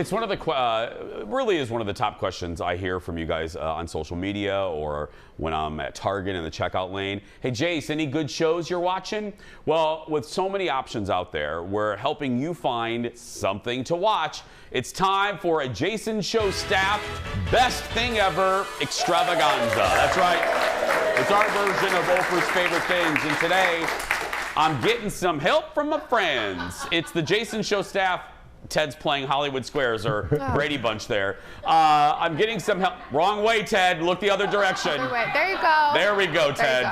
it's one of the really is one of the top questions I hear from you guys on social media or when I'm at Target in the checkout lane. Hey, Jace, any good shows you're watching? Well, with so many options out there, we're helping you find something to watch. It's time for a Jason Show Staff Best Thing Ever Extravaganza. That's right. It's our version of Oprah's Favorite Things. And today, I'm getting some help from my friends. It's the Jason Show Staff. Ted's playing Hollywood Squares or Brady Bunch there. I'm getting some help. Wrong way, Ted. Look the other direction. There you go. There we go, Ted.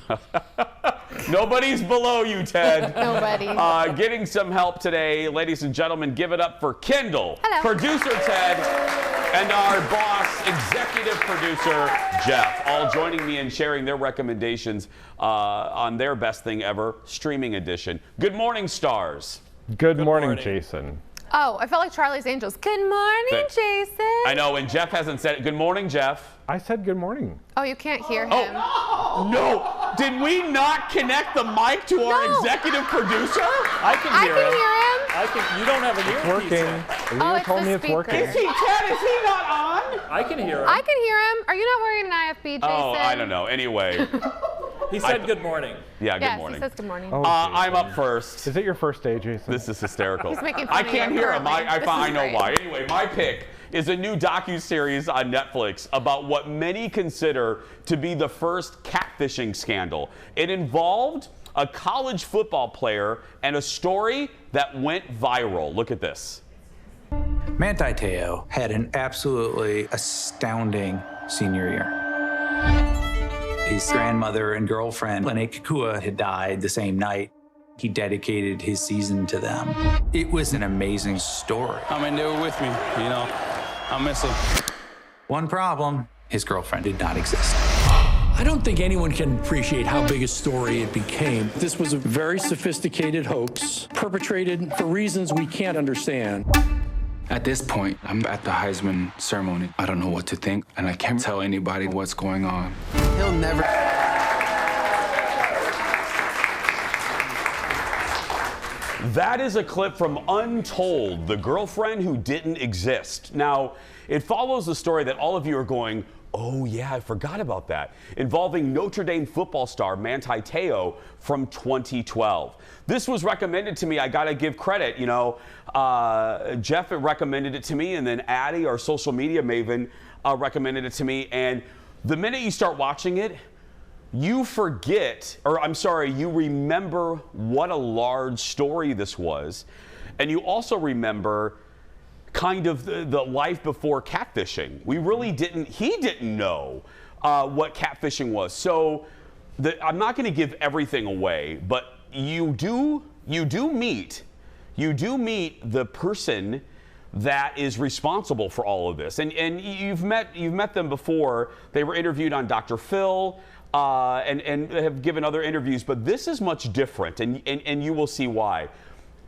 There you go. Nobody's below you, Ted. Nobody. Getting some help today. Ladies and gentlemen, give it up for Kendall, hello, producer Ted, and our boss, executive producer Jeff, all joining me and sharing their recommendations on their Best Thing Ever streaming edition. Good morning, stars. Good morning, Jason. Oh, I felt like Charlie's Angels. Good morning, Jason. I know, and Jeff hasn't said it. Good morning, Jeff. I said good morning. Oh, you can't hear him. Oh, no. Did we not connect the mic to our executive producer? I can hear him. I can hear him. You don't have an earpiece. It's working. Leo told me it's working. Is he, Ted? Is he not on? I can hear him. I can hear him. Are you not wearing an IFB, Jason? Oh, I don't know. Anyway. He said good morning. Yeah, good yes, morning. he says good morning. Oh, I'm up first. Is it your first day, Jason? This is hysterical. He's making fun I of can't you hear him. currently. I know why. Anyway, my pick is a new docuseries on Netflix about what many consider to be the first catfishing scandal. It involved a college football player and a story that went viral. Look at this. Manti had an absolutely astounding senior year. His grandmother and girlfriend, Lene Kekua, had died the same night. He dedicated his season to them. It was an amazing story. I mean, they were with me, you know. I miss them. One problem, his girlfriend did not exist. I don't think anyone can appreciate how big a story it became. This was a very sophisticated hoax perpetrated for reasons we can't understand. At this point, I'm at the Heisman ceremony. I don't know what to think, and I can't tell anybody what's going on. He'll never... That is a clip from Untold, the girlfriend who didn't exist. Now, it follows the story that all of you are going, oh yeah, I forgot about that, involving Notre Dame football star Manti from 2012. This was recommended to me. I gotta give credit, you know. Jeff recommended it to me, and then Addie, our social media maven, recommended it to me. And the minute you start watching it, you forget, or I'm sorry, you remember what a large story this was. And you also remember kind of the life before catfishing. We really didn't, he didn't know what catfishing was. So I'm not gonna give everything away, but you do meet the person that is responsible for all of this. And you've met them before. They were interviewed on Dr. Phil, and have given other interviews, but this is much different, and you will see why.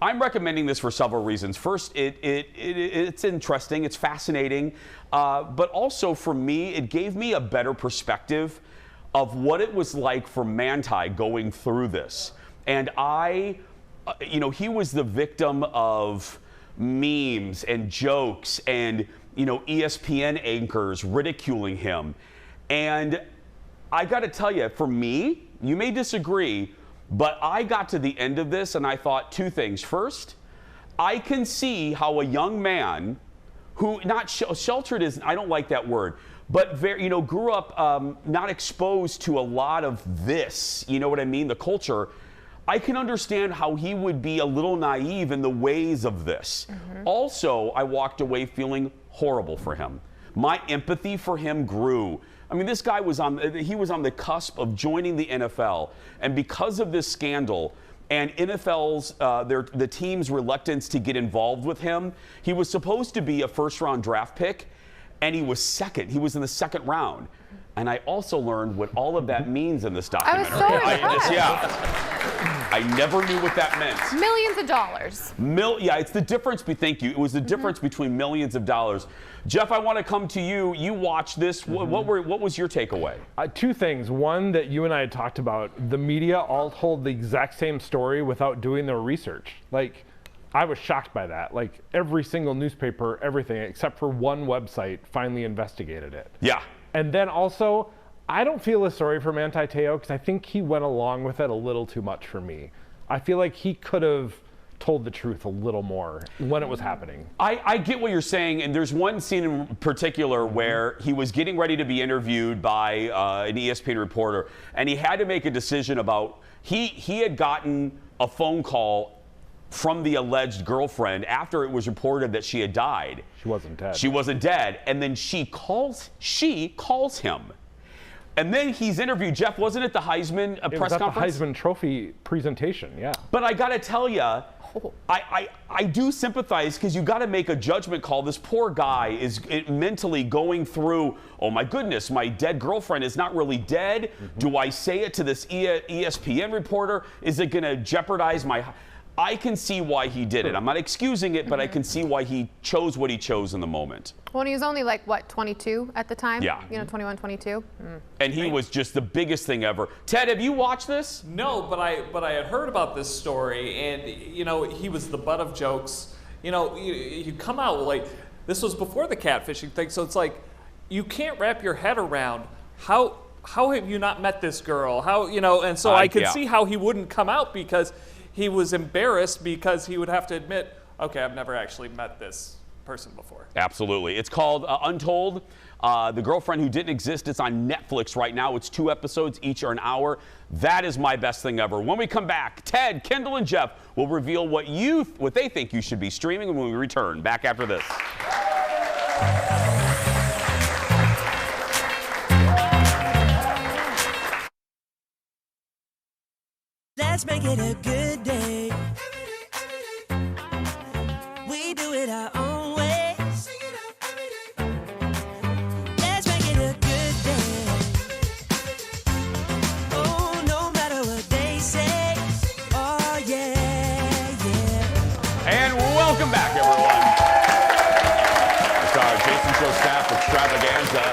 I'm recommending this for several reasons. First, it's interesting, it's fascinating, but also for me, it gave me a better perspective of what it was like for Manti going through this. And you know, he was the victim of memes and jokes and, you know, ESPN anchors ridiculing him. And I got to tell you, for me, you may disagree, but I got to the end of this and I thought two things. First, I can see how a young man who, not sheltered is, I don't like that word, but very, you know, grew up not exposed to a lot of this, you know what I mean, the culture. I can understand how he would be a little naive in the ways of this. Also, I walked away feeling horrible for him. My empathy for him grew. I mean, this guy was on the cusp of joining the NFL, and because of this scandal and NFL's the team's reluctance to get involved with him, he was supposed to be a first-round draft pick, and he was second. He was in the second round. And I also learned what all of that means in this documentary. I was so impressed. I never knew what that meant. Millions of dollars. Yeah, it's the difference. Thank you. It was the difference between millions of dollars. Jeff, I want to come to you. You watched this. What was your takeaway? Two things. One, that you and I had talked about. The media all told the exact same story without doing their research. Like, I was shocked by that. Like every single newspaper, everything except for one website finally investigated it. Yeah. And then also, I don't feel as sorry for Manti Te'o because I think he went along with it a little too much for me. I feel like he could have told the truth a little more when it was happening. I get what you're saying, and there's one scene in particular where he was getting ready to be interviewed by an ESPN reporter, and he had to make a decision about, he had gotten a phone call from the alleged girlfriend after it was reported that she had died. She wasn't dead. She wasn't dead, and then she calls him. And then he's interviewed. Jeff, wasn't it the Heisman press conference? The Heisman Trophy presentation, yeah. But I got to tell you, I do sympathize because you got to make a judgment call. This poor guy is mentally going through, oh my goodness, my dead girlfriend is not really dead. Do I say it to this ESPN reporter? Is it going to jeopardize my... I can see why he did it. I'm not excusing it, but I can see why he chose what he chose in the moment. Well, he was only like, what, 22 at the time? Yeah. 21, 22. And he was just the biggest thing ever. Ted, have you watched this? No, but I had heard about this story, and he was the butt of jokes. You come out like this was before the catfishing thing, so it's like you can't wrap your head around how have you not met this girl? And so I could see how he wouldn't come out because he was embarrassed because he would have to admit, okay, I've never actually met this person before. Absolutely. It's called Untold, The Girlfriend Who Didn't Exist. It's on Netflix right now. It's 2 episodes, each are an hour. That is my best thing ever. When we come back, Ted, Kendall, and Jeff will reveal what they think you should be streaming when we return. Back after this. Let's make it a good day. We do it our own way. Let's make it a good day. Oh, no matter what they say. Oh, yeah, yeah. And welcome back, everyone. It's our Jason Show Staff Extravaganza.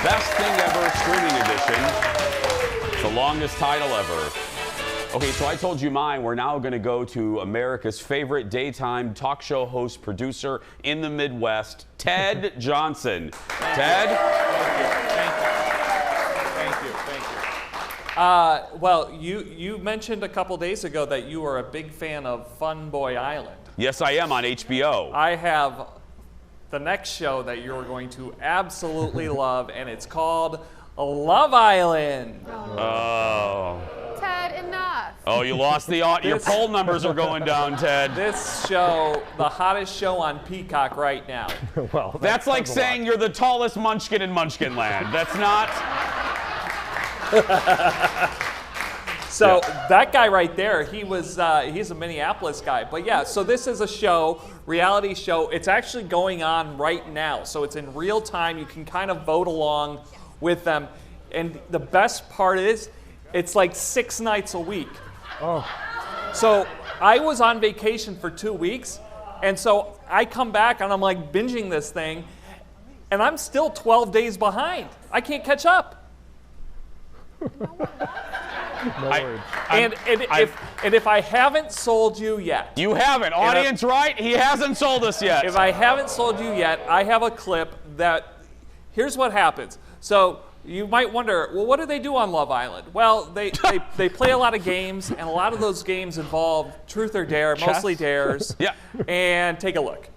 Best Thing Ever streaming edition. It's the longest title ever. Okay, so I told you mine. We're now going to go to America's favorite daytime talk show host, producer in the Midwest, Ted Johnson. Ted? Thank you. Well, you mentioned a couple days ago that you are a big fan of Fun Boy Island. Yes, I am, on HBO. I have the next show that you're going to absolutely love, and it's called Love Island. Oh. Ted, enough. Oh, you lost your poll numbers are going down, Ted. This show, the hottest show on Peacock right now. Well, that's like saying you're the tallest munchkin in Munchkin Land. That's not. So that guy right there, he's a Minneapolis guy. But yeah, so this is a show, reality show. It's actually going on right now. So it's in real time. You can kind of vote along with them. And the best part is, it's like 6 nights a week. Oh. So I was on vacation for 2 weeks, and so I come back and I'm like binging this thing, and I'm still 12 days behind. I can't catch up. If I haven't sold you yet. You haven't. Audience, right? He hasn't sold us yet. If I haven't sold you yet, I have a clip that, here's what happens. So you might wonder, well, what do they do on Love Island? Well, they play a lot of games, and a lot of those games involve truth or dare, mostly dares. Yeah. And take a look.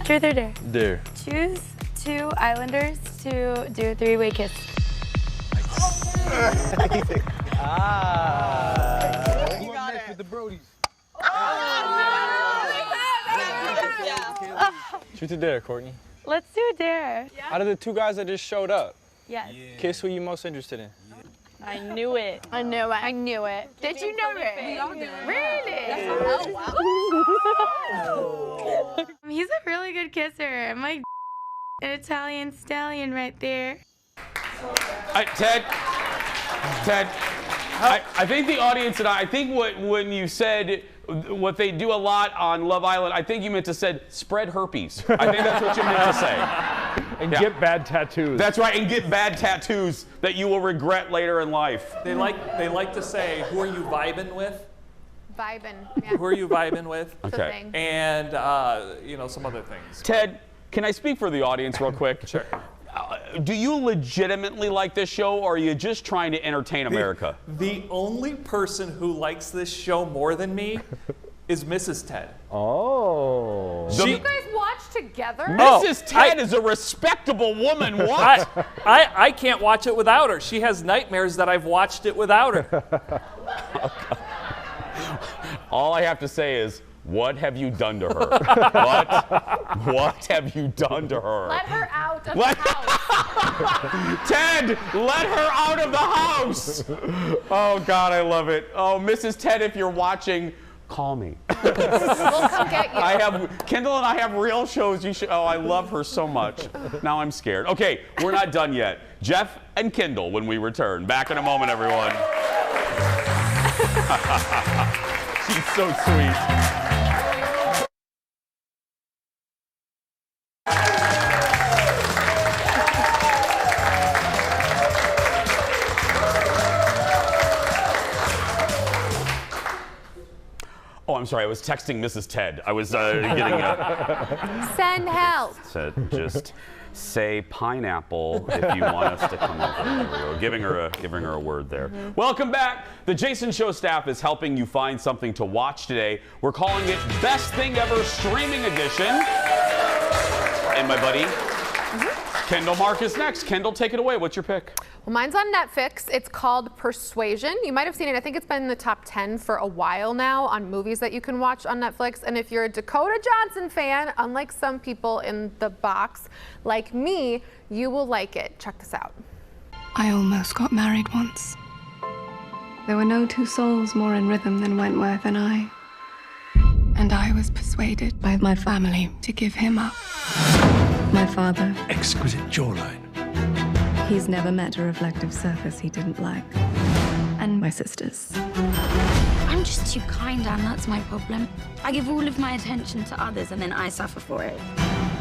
Truth or dare? Dare. Choose 2 islanders to do a 3-way kiss. You got it. With the Brodies. Truth or dare, Courtney? Let's do a dare. Yeah. Out of the 2 guys that just showed up, yes. Kiss who you most interested in? I knew it. I knew it. I knew it. Did you know it? We all did. Really? Oh, wow. He's a really good kisser. I'm like an Italian stallion right there. Ted, I think the audience and I think when you said what they do a lot on Love Island, I think you meant to said spread herpes. I think that's what you meant to say. And get bad tattoos. That's right, and get bad tattoos that you will regret later in life. They like to say, who are you vibing with? Vibing. Yeah. Who are you vibing with? It's a Okay. thing. And, some other things. Ted, can I speak for the audience real quick? Sure. Do you legitimately like this show, or are you just trying to entertain America? The only person who likes this show more than me is Mrs. Ted. Oh. You guys watch together? Mrs. Ted is a respectable woman. What? I can't watch it without her. She has nightmares that I've watched it without her. All I have to say is, what have you done to her? What have you done to her? Let her out of the house. Ted, let her out of the house. Oh, God, I love it. Oh, Mrs. Ted, if you're watching, call me. We'll come get you. Kendall and I have real shows. I love her so much. Now I'm scared. Okay, we're not done yet. Jeff and Kendall when we return. Back in a moment, everyone. She's so sweet. Oh, I'm sorry. I was texting Mrs. Ted. I was getting Send help. said just say pineapple if you want us to come over. We were giving her a word there. Welcome back. The Jason Show staff is helping you find something to watch today. We're calling it Best Thing Ever Streaming Edition. And my buddy Kendall Mark is next. Kendall, take it away. What's your pick? Well, mine's on Netflix. It's called Persuasion. You might have seen it. I think it's been in the top 10 for a while now on movies that you can watch on Netflix. And if you're a Dakota Johnson fan, unlike some people in the box, like me, you will like it. Check this out. I almost got married once. There were no two souls more in rhythm than Wentworth and I. And I was persuaded by my family to give him up. My father. Exquisite jawline. He's never met a reflective surface he didn't like. And my sisters. I'm just too kind, Anne. That's my problem. I give all of my attention to others and then I suffer for it.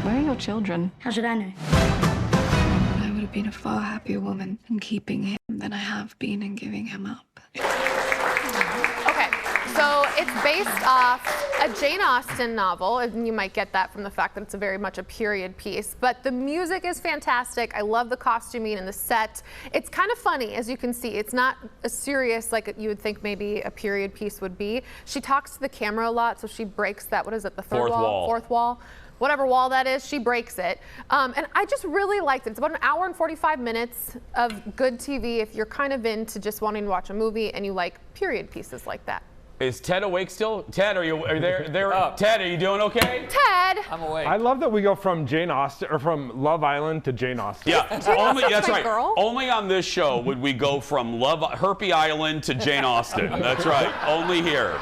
Where are your children? How should I know? I would have been a far happier woman in keeping him than I have been in giving him up. Okay, so it's based off a Jane Austen novel, and you might get that from the fact that it's very much a period piece, but the music is fantastic. I love the costuming and the set. It's kind of funny, as you can see. It's not as serious like you would think maybe a period piece would be. She talks to the camera a lot, so she breaks that, what is it, the third wall? Fourth wall. Whatever wall that is, she breaks it. And I just really liked it. It's about an hour and 45 minutes of good TV if you're kind of into just wanting to watch a movie and you like period pieces like that. Is Ted awake still? Ted, are you there? Ted, are you doing okay? Ted! I'm awake. I love that we go from Jane Austen, or from Love Island to Jane Austen. Yeah, that's right. Girl. Only on this show would we go from Herpy Island to Jane Austen. That's right. Only here.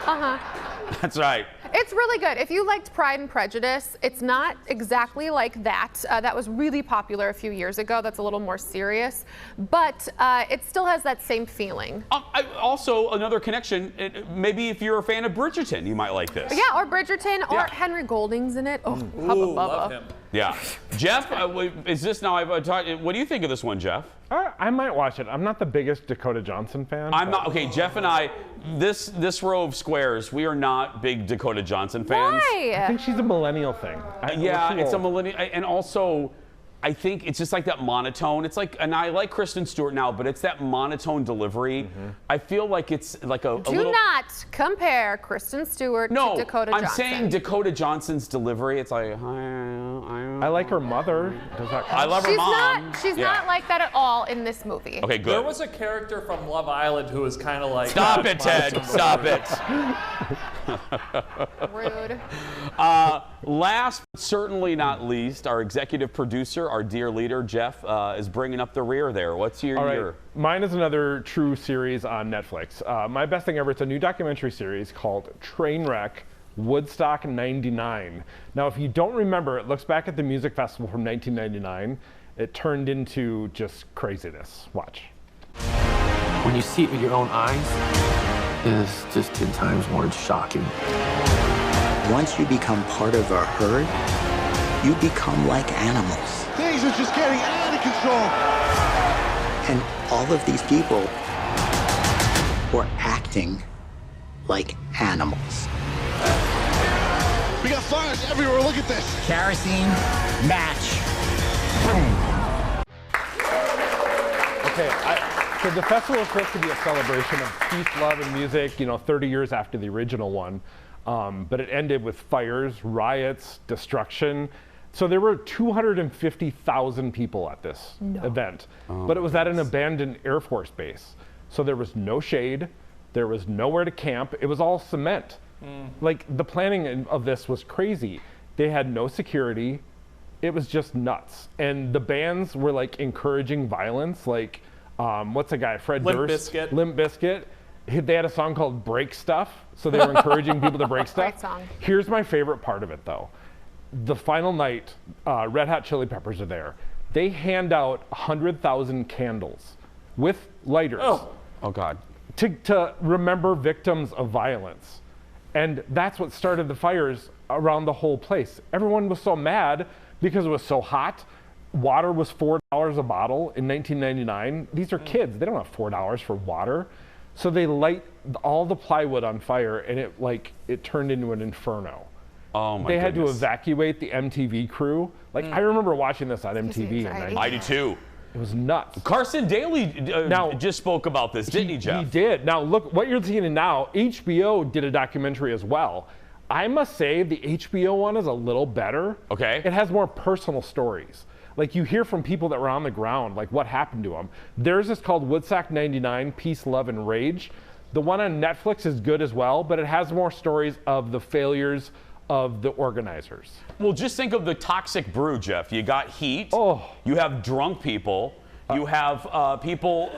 That's right. It's really good. If you liked Pride and Prejudice, it's not exactly like that. That was really popular a few years ago. That's a little more serious, but it still has that same feeling. Also, another connection, maybe if you're a fan of Bridgerton, you might like this. Yeah, or Bridgerton, or Henry Golding's in it. Oh, hubba bubba. Love him. Yeah. Jeff, is this now, what do you think of this one, Jeff? I might watch it. I'm not the biggest Dakota Johnson fan. I'm not. Okay, Jeff and I, this row of squares, we are not big Dakota Johnson fans. Why? I think she's a millennial thing. Yeah, it's a old. millennial, and also, I think it's just like that monotone. It's like, and I like Kristen Stewart now, but it's that monotone delivery. I feel like it's like a Do little. not compare Kristen Stewart to Dakota Johnson. I'm saying Dakota Johnson's delivery. It's like, I like her mother. Does that count? I love her mom. She's not like that at all in this movie. Okay, good. There was a character from Love Island who was kind of like... Stop it, Ted. Stop it. Rude. Last but certainly not least, our executive producer, our dear leader, Jeff, is bringing up the rear there. What's your All right. year? Mine is another true series on Netflix. My best thing ever, it's a new documentary series called Trainwreck, Woodstock 99. Now, if you don't remember, it looks back at the music festival from 1999. It turned into just craziness. Watch. When you see it with your own eyes, it's just 10 times more shocking. Once you become part of a herd, you become like animals. Things are just getting out of control. And all of these people were acting like animals. We got fires everywhere. Look at this. Kerosene, match, Okay, so the festival was supposed to be a celebration of peace, love, and music, 30 years after the original one. But it ended with fires, riots, destruction. So there were 250,000 people at this event. But it was at an abandoned Air Force base. So there was no shade. There was nowhere to camp. It was all cement. Like, the planning of this was crazy. They had no security. It was just nuts. And the bands were like encouraging violence. Like, what's the guy? Fred Durst. Limp Bizkit. They had a song called Break Stuff. So they were encouraging people to break stuff. Great song. Here's my favorite part of it, though. The final night, Red Hot Chili Peppers are there. They hand out 100,000 candles with lighters. Oh God. To remember victims of violence. And that's what started the fires around the whole place. Everyone was so mad because it was so hot. Water was $4 a bottle in 1999. These are kids. They don't have $4 for water. So they light all the plywood on fire, and it turned into an inferno. Oh my They had to goodness. evacuate the MTV crew. Like, I remember watching this on MTV. I do too. It was nuts. Carson Daly just spoke about this, didn't he, Jeff? He did. Now, look, what you're seeing now, HBO did a documentary as well. I must say the HBO one is a little better. Okay. It has more personal stories. Like, you hear from people that were on the ground, like what happened to them. Theirs is called Woodstock 99, Peace, Love, and Rage. The one on Netflix is good as well, but it has more stories of the failures of the organizers. Well, just think of the toxic brew, Jeff. You got heat. You have drunk people. You have people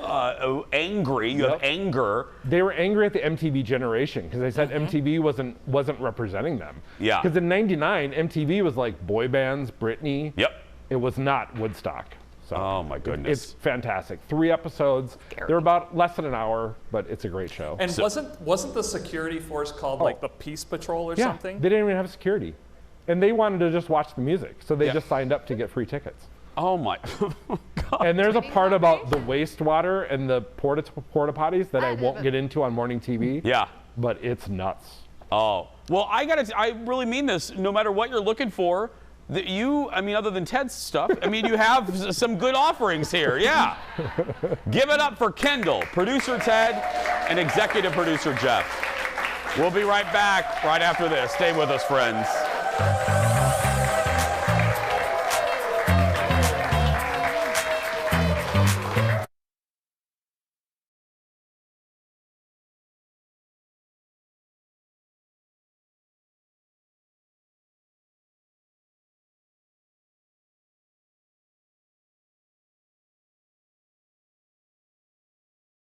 angry. You have anger. They were angry at the MTV generation because they said MTV wasn't representing them. Yeah. Because in '99, MTV was like boy bands, Britney. Yep. It was not Woodstock. So oh my goodness. It's fantastic. 3 episodes. They're about less than an hour, but it's a great show. And wasn't the security force called like the Peace Patrol or something? They didn't even have security. And they wanted to just watch the music. So they just signed up to get free tickets. Oh my God. And there's a part about the wastewater and the porta potties that I won't get into on morning TV. Yeah. But it's nuts. Oh. Well, I really mean this. No matter what you're looking for, other than Ted's stuff, you have some good offerings here. Yeah. Give it up for Kendall, producer Ted, and executive producer Jeff. We'll be right back right after this. Stay with us, friends.